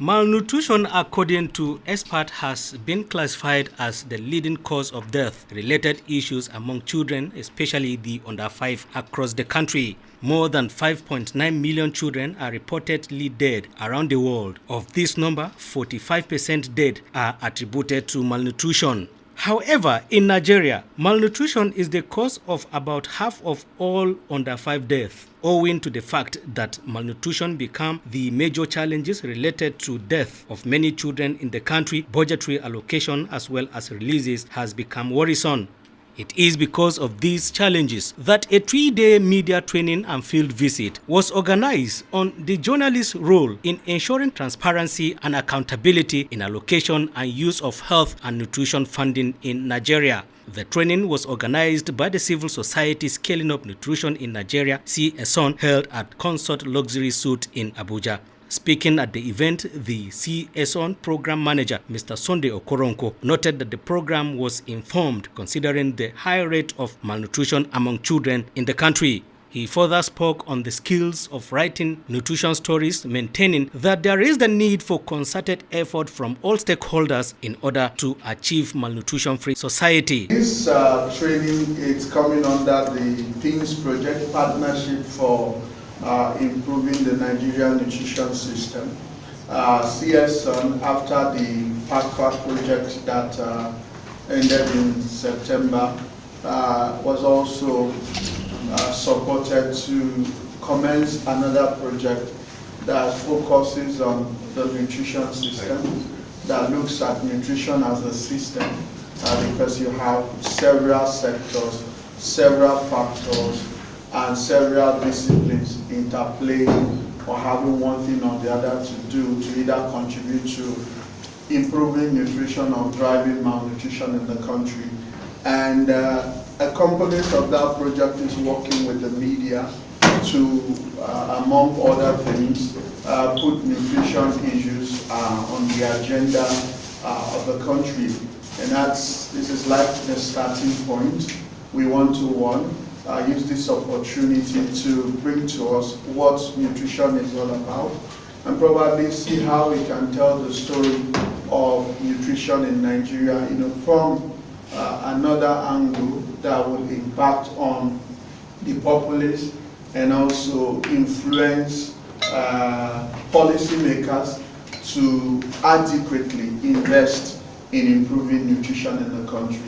Malnutrition, according to experts, has been classified as the leading cause of death-related issues among children, especially the under 5 across the country. More than 5.9 million children are reportedly dead around the world. Of this number, 45% dead are attributed to malnutrition. However, in Nigeria, malnutrition is the cause of about half of all under 5 deaths, owing to the fact that malnutrition became the major challenges related to death of many children in the country. Budgetary allocation as well as releases has become worrisome. It is because of these challenges that a 3-day media training and field visit was organized on the journalist's role in ensuring transparency and accountability in allocation and use of health and nutrition funding in Nigeria. The training was organized by the Civil Society Scaling Up Nutrition in Nigeria, Cs-Sunn, held at Consort Luxury Suite in Abuja. Speaking at the event, the Cs-Sunn program manager, Mr. Sunday Okoronko, noted that the program was informed considering the high rate of malnutrition among children in the country. He further spoke on the skills of writing nutrition stories, maintaining that there is the need for concerted effort from all stakeholders in order to achieve malnutrition-free society. This training is coming under the Teams Project Partnership for improving the Nigerian nutrition system. Cs-Sunn, after the PACFA project that ended in September, was also supported to commence another project that focuses on the nutrition system, that looks at nutrition as a system, because you have several sectors, several factors, and several disciplines interplaying or having one thing or the other to do to either contribute to improving nutrition or driving malnutrition in the country. And a component of that project is working with the media to, among other things, put nutrition issues on the agenda of the country. And this is like the starting point. We want to, use this opportunity to bring to us what nutrition is all about, and probably see how we can tell the story of nutrition in Nigeria, from another angle that will impact on the populace and also influence policymakers to adequately invest in improving nutrition in the country.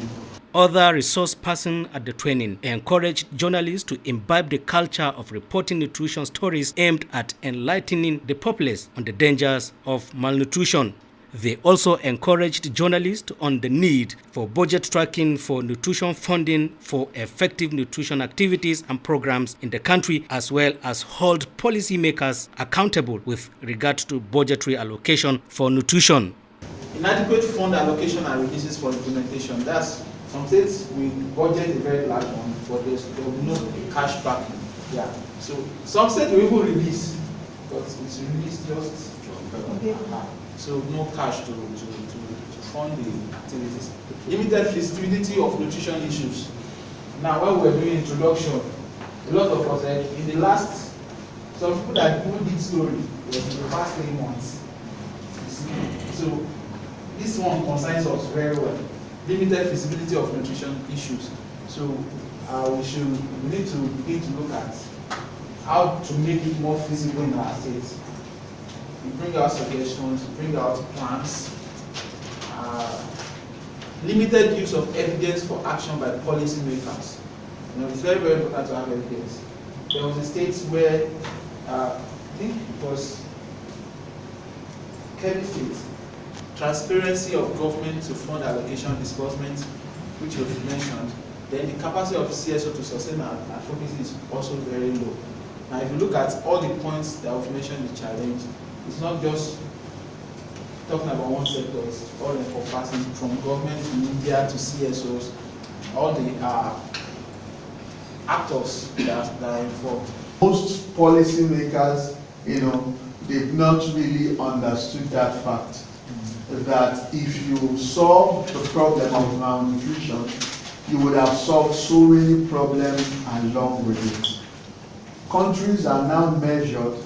Other resource persons at the training encouraged journalists to imbibe the culture of reporting nutrition stories aimed at enlightening the populace on the dangers of malnutrition. They also encouraged journalists on the need for budget tracking for nutrition funding for effective nutrition activities and programs in the country, as well as hold policymakers accountable with regard to budgetary allocation for nutrition. Inadequate fund allocation and releases for implementation. That's some states we budget a very large one, but there will be no cash backing. Yeah. So some states will even release, but it's released just so no cash to fund the activities. Limited feasibility of nutrition issues. Now, when we're doing introduction, a lot of us in the last, some people that even did story was in the past 3 months. So this one concerns us very well. Limited feasibility of nutrition issues. So we need to begin to look at how to make it more feasible in our states. We bring out suggestions, bring out plans. Limited use of evidence for action by policymakers. It's very, very important to have evidence. There was a state where I think it was Kebbi State. Transparency of government to fund allocation disbursement, which you've mentioned. Then the capacity of CSO to sustain our advocacy is also very low. Now, if you look at all the points that we've mentioned in the challenge, it's not just talking about one sector, it's all encompassing from government to media to CSOs, all the actors that are involved. Most policymakers, they've not really understood that fact. That if you solve the problem of malnutrition, you would have solved so many problems along with it. Countries are now measured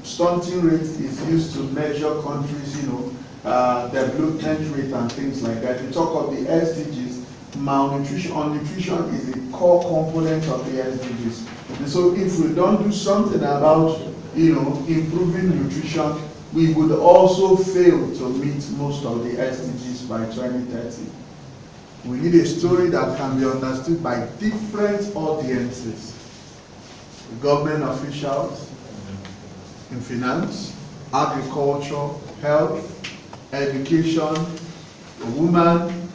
stunting rate is used to measure countries, development rate and things like that. We talk of the SDGs, nutrition is a core component of the SDGs. And so if we don't do something about, improving nutrition, we would also fail to meet most of the SDGs by 2030. We need a story that can be understood by different audiences. Government officials, in finance, agriculture, health, education, the woman,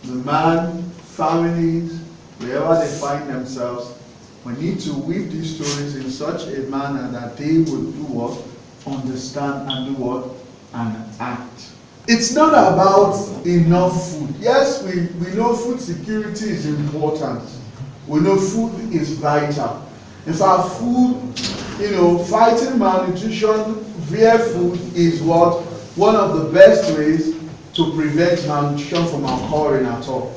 the man, families, wherever they find themselves. We need to weave these stories in such a manner that they will do what? Understand and do what? And act. It's not about enough food. Yes, we know food security is important. We know food is vital. In fact, food, fighting malnutrition via food is one of the best ways to prevent malnutrition from occurring at all.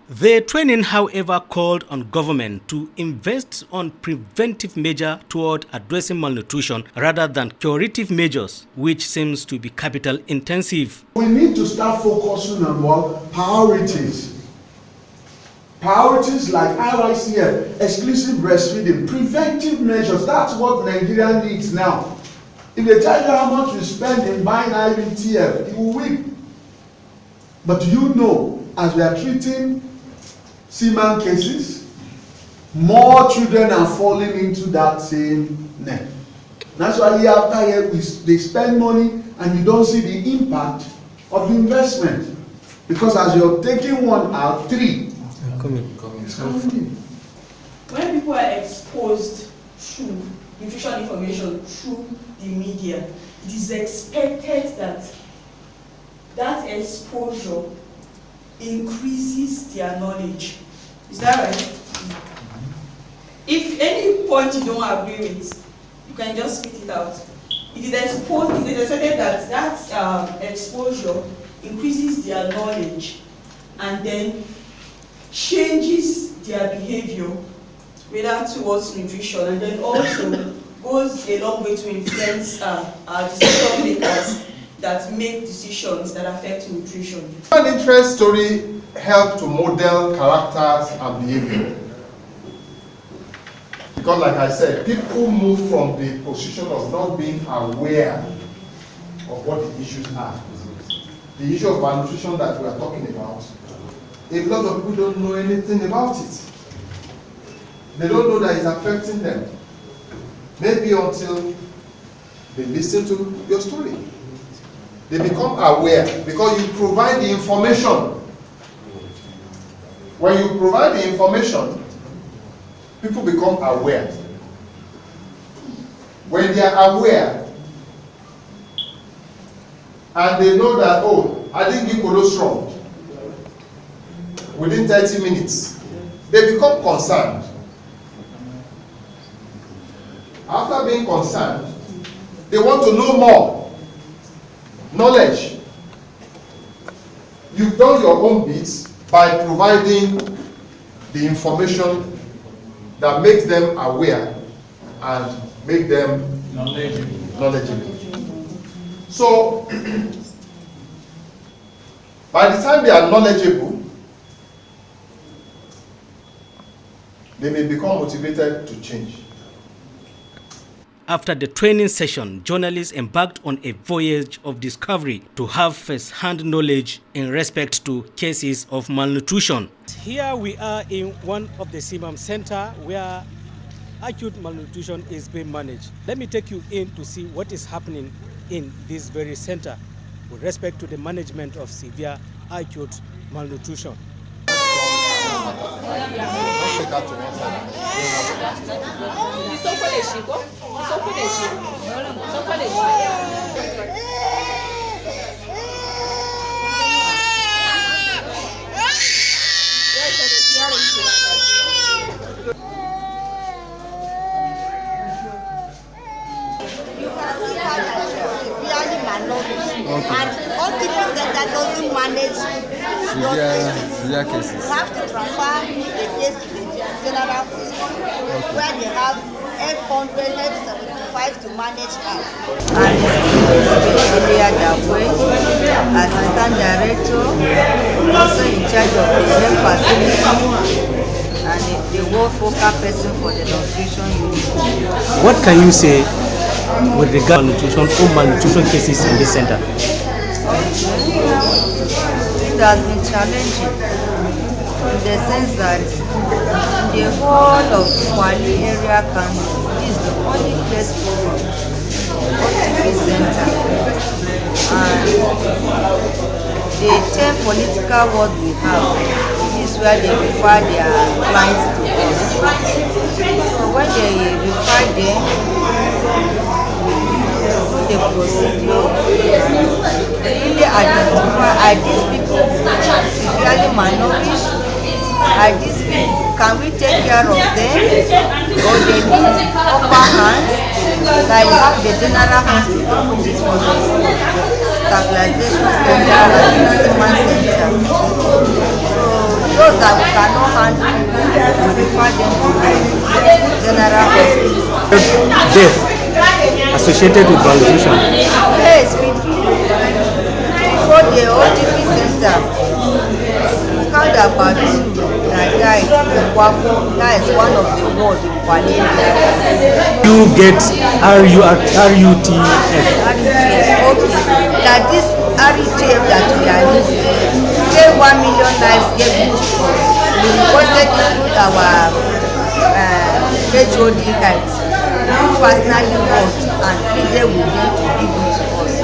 The training, however, called on government to invest on preventive measures toward addressing malnutrition rather than curative measures, which seems to be capital intensive. We need to start focusing on what? Priorities. Priorities like RICF, exclusive breastfeeding, preventive measures. That's what Nigeria needs now. If they tell you how much you spend in buying IVTF, you will weep. But do you know, as we are treating Cs-Sunn cases, more children are falling into that same net. That's why year after year they spend money and you don't see the impact of the investment. Because as you're taking one out, three coming. When people are exposed to nutrition information through the media, it is expected that that exposure increases their knowledge. Is that right? If any point you don't agree with, you can just spit it out. It is expected that exposure increases their knowledge and then changes their behavior, whether towards nutrition, and then also goes a long way to influence our decision makers that make decisions that affect nutrition. An interest story helps to model characters and behavior. Because like I said, people move from the position of not being aware of what the issues are. The issue of malnutrition that we are talking about, a lot of people don't know anything about it. They don't know that it's affecting them. Maybe until they listen to your story. They become aware because you provide the information. When you provide the information, people become aware. When they are aware and they know that, oh, I didn't give colostrum within 30 minutes, they become concerned. After being concerned, they want to know more. Knowledge. You've done your own bits by providing the information that makes them aware and make them knowledgeable. So, by the time they are knowledgeable, they may become motivated to change. After the training session, journalists embarked on a voyage of discovery to have first-hand knowledge in respect to cases of malnutrition. Here we are in one of the Cs-Sunn center where acute malnutrition is being managed. Let me take you in to see what is happening in this very center with respect to the management of severe acute malnutrition. And all people that doesn't manage severe cases. You have to transfer the case to the general hospital where they have F100, F75 to manage us. And area that way, assistant director, also in charge of the health facility, and the world focal person for the nutrition unit. What can you say with regard to nutrition or malnutrition cases in this center? It has been challenging in the sense that the whole of Kwali area is the only place for OTP center, and the 10 political ward we have is where they refer their clients to us. So when they refer them, the procedure, they really identify, are these people severely malnourished? Are these people, can we take care of them? Or they need upper hands? Like we have the general hospital, which is for the stabilization center and the Cs-Sunn center. So those that we cannot handle, we refer them to the general hospital. Death associated with malnutrition. Yes, we do. Before the OTP center, we had about 2 that died in Kwaku. That is one of the wards in Kwale. You get RUTF. Okay. That this RUTF that we are using, say 1 million lives given to us. We requested to put our HOD heads. We personally worked and pleaded with them to give it to us.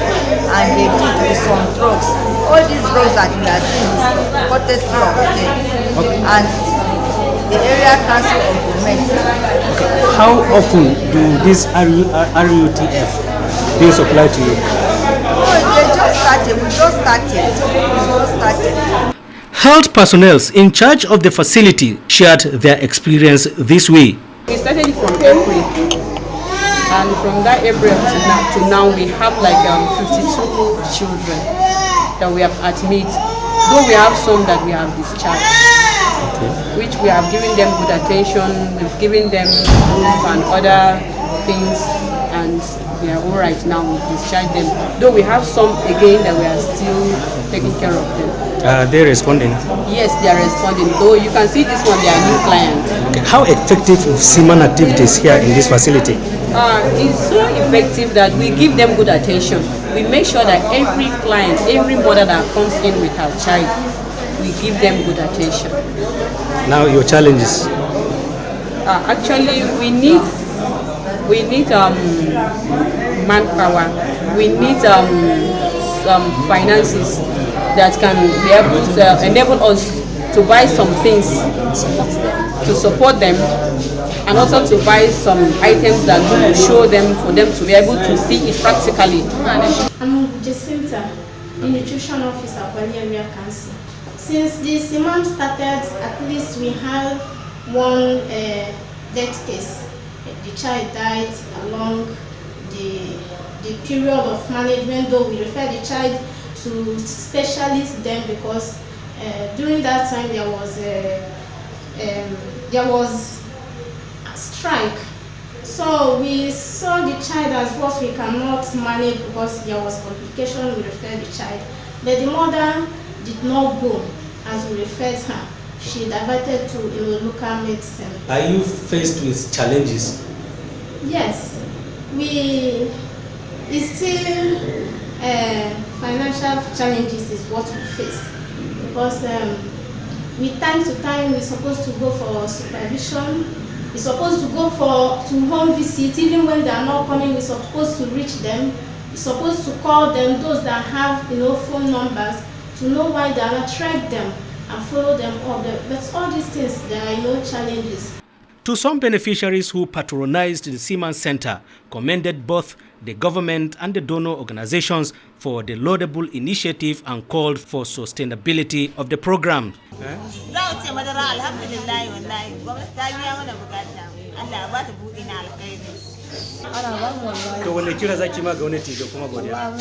And they did with some drugs. All these drugs that we are seeing is courtesy of them. Okay. And the area council implements. How often do this RUTF being supplied to you? Oh, they just started. We just started. Health personnel in charge of the facility shared their experience this way. We started it from April, and from that April to now we have like 52 children that we have admitted, though we have some that we have discharged, which we have given them good attention, we've given them roof and other things, and they are all right now. We discharge them, though we have some again that we are still taking care of them. They're responding? Yes, they are responding, though you can see this one, they are new clients. Okay. How effective is Cs-Sunn activities here in this facility? It's so effective that we give them good attention. We make sure that every client, every mother that comes in with her child, we give them good attention. Now your challenges? Actually, we need manpower. We need some finances that can be able to enable us to buy some things to support them, and also to buy some items that will show them, for them to be able to see it practically. I'm Jacinta, the nutrition officer for the area council. Since the Cs-Sunn started, at least we have one death case. The child died along the period of management, though we refer the child to specialists then, because during that time there was a strike. So we saw the child as what we cannot manage because there was complication. We referred the child, but the mother did not go as we referred her. She diverted to local medicine. Are you faced with challenges? Yes, it's still financial challenges is what we face, because with time to time we're supposed to go for supervision, we're supposed to go to home visit. Even when they are not coming, we're supposed to reach them, we're supposed to call them, those that have phone numbers, to know why they are not, track them and follow them up. But all these things, there are challenges. To some beneficiaries who patronized the Cs-Sunn Center, commended both the government and the donor organizations for the laudable initiative and called for sustainability of the program. To wani kira zaki ma gwamnati da kuma godiya.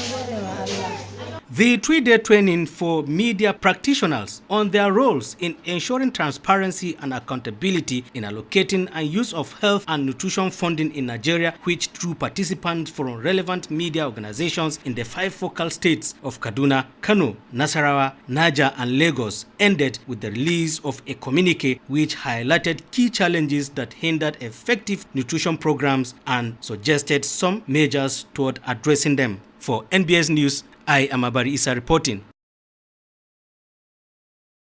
The 3-day training for media practitioners on their roles in ensuring transparency and accountability in allocating and use of health and nutrition funding in Nigeria, which drew participants from relevant media organizations in the 5 focal states of Kaduna, Kano, Nasarawa, Niger, and Lagos, ended with the release of a communique which highlighted key challenges that hindered effective nutrition programs and suggested some measures toward addressing them. For NBS News, I am Abari Isa reporting.